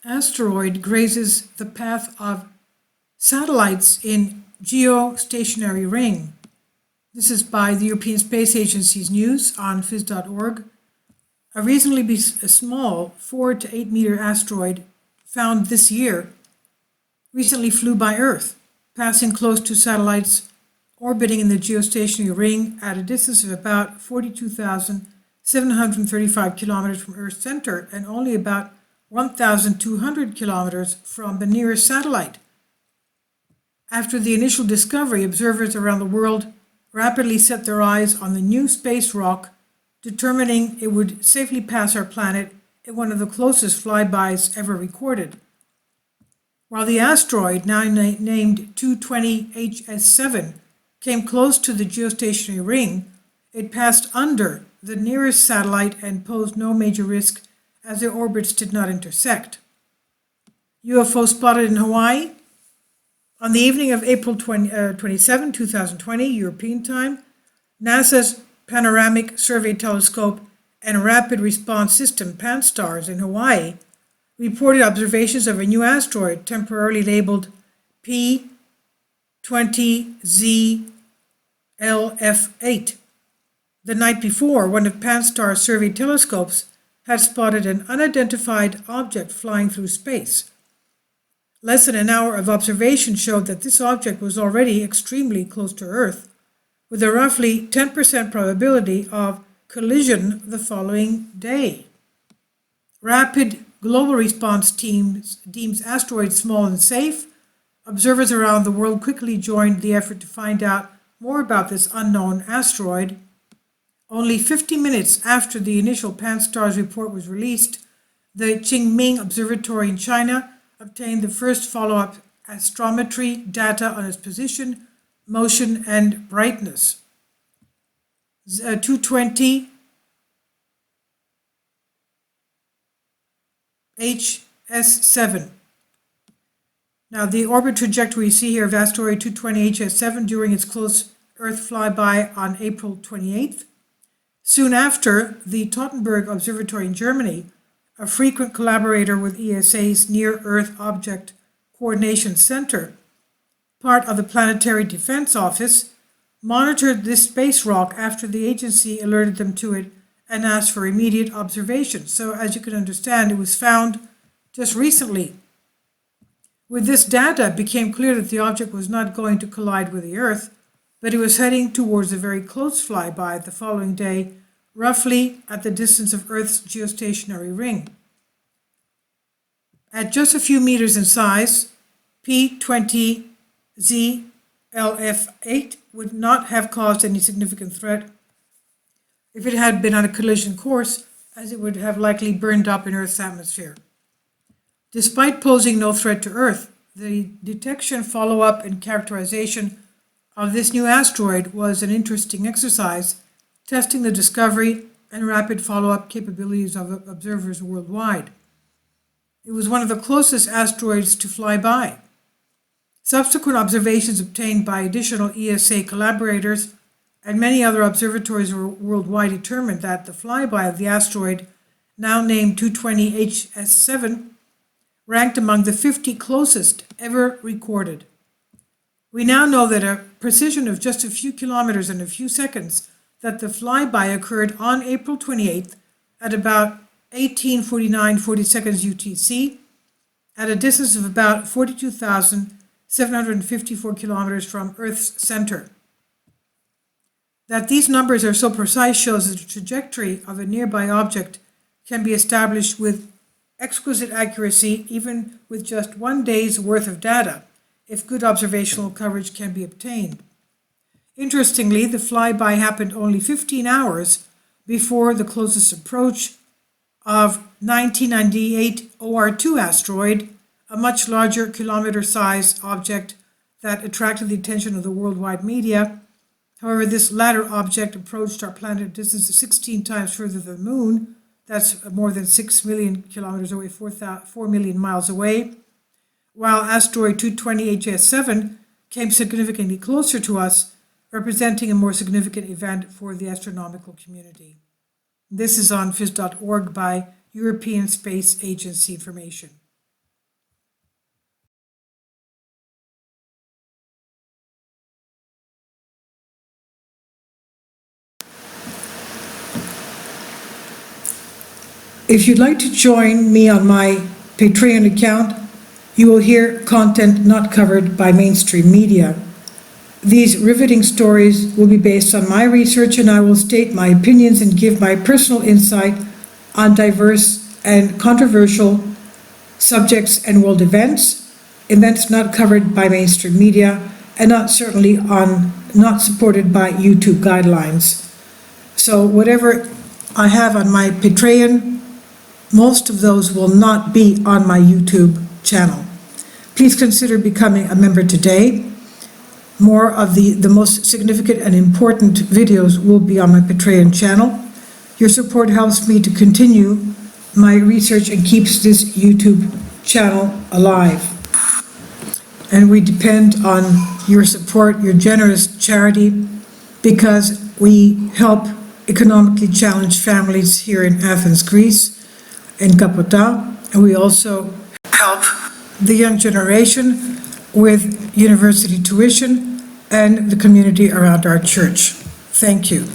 Asteroid grazes the path of satellites in geostationary ring. This is by the European Space Agency's news on phys.org. A reasonably small 4 to 8 meter asteroid found this year recently flew by Earth, passing close to satellites orbiting in the geostationary ring at a distance of about 42,735 kilometers from Earth's center and only about 1,200 kilometers from the nearest satellite. After the initial discovery, observers around the world rapidly set their eyes on the new space rock, determining it would safely pass our planet in one of the closest flybys ever recorded. While the asteroid, now named 220HS7, came close to the geostationary ring, it passed under the nearest satellite and posed no major risk as their orbits did not intersect. UFO spotted in Hawaii. On the evening of April 27, 2020, European time, NASA's Panoramic Survey Telescope and Rapid Response System, PanSTARRS, in Hawaii, reported observations of a new asteroid temporarily labeled P20ZLF8. The night before, one of PanSTARRS' survey telescopes had spotted an unidentified object flying through space. Less than an hour of observation showed that this object was already extremely close to Earth, with a roughly 10% probability of collision the following day. Rapid Global Response Teams deems asteroids small and safe. Observers around the world quickly joined the effort to find out more about this unknown asteroid. Only 50 minutes after the initial PanSTARRS report was released, the Qingming Observatory in China obtained the first follow-up astrometry data on its position, motion, and brightness. 220HS7. Now, the orbit trajectory you see here of asteroid 220HS7 during its close Earth flyby on April 28th. Soon after, the Tottenberg Observatory in Germany, a frequent collaborator with ESA's Near-Earth Object Coordination Center, part of the Planetary Defense Office, monitored this space rock after the agency alerted them to it and asked for immediate observation. So, as you can understand, it was found just recently. With this data, it became clear that the object was not going to collide with the Earth, but it was heading towards a very close flyby the following day, roughly at the distance of Earth's geostationary ring. At just a few meters in size, P20ZLF8 would not have caused any significant threat if it had been on a collision course, as it would have likely burned up in Earth's atmosphere. Despite posing no threat to Earth, the detection, follow-up, and characterization of this new asteroid was an interesting exercise, testing the discovery and rapid follow-up capabilities of observers worldwide. It was one of the closest asteroids to fly by. Subsequent observations obtained by additional ESA collaborators and many other observatories worldwide determined that the flyby of the asteroid, now named 220HS7, ranked among the 50 closest ever recorded. We now know that a precision of just a few kilometers and a few seconds that the flyby occurred on April 28th at about 18:49:40 seconds UTC at a distance of about 42,754 kilometers from Earth's center. That these numbers are so precise shows that the trajectory of a nearby object can be established with exquisite accuracy, even with just one day's worth of data, if good observational coverage can be obtained. Interestingly, the flyby happened only 15 hours before the closest approach of 1998 OR3 asteroid, a much larger kilometer-sized object that attracted the attention of the worldwide media. However, this latter object approached our planet at a distance of 16 times further than the Moon. That's more than 6 million kilometers away, 4 million miles away, while asteroid 220HS7 came significantly closer to us, representing a more significant event for the astronomical community. This is on phys.org by European Space Agency information. If you'd like to join me on my Patreon account, you will hear content not covered by mainstream media. These riveting stories will be based on my research, and I will state my opinions and give my personal insight on diverse and controversial subjects and world events not covered by mainstream media, and not supported by YouTube guidelines. So whatever I have on my Patreon, most of those will not be on my YouTube channel. Please consider becoming a member today. More of the most significant and important videos will be on my Patreon channel. Your support helps me to continue my research and keeps this YouTube channel alive. And we depend on your support, your generous charity, because we help economically challenged families here in Athens, Greece, in Kapota, and we also help the young generation with university tuition and the community around our church. Thank you.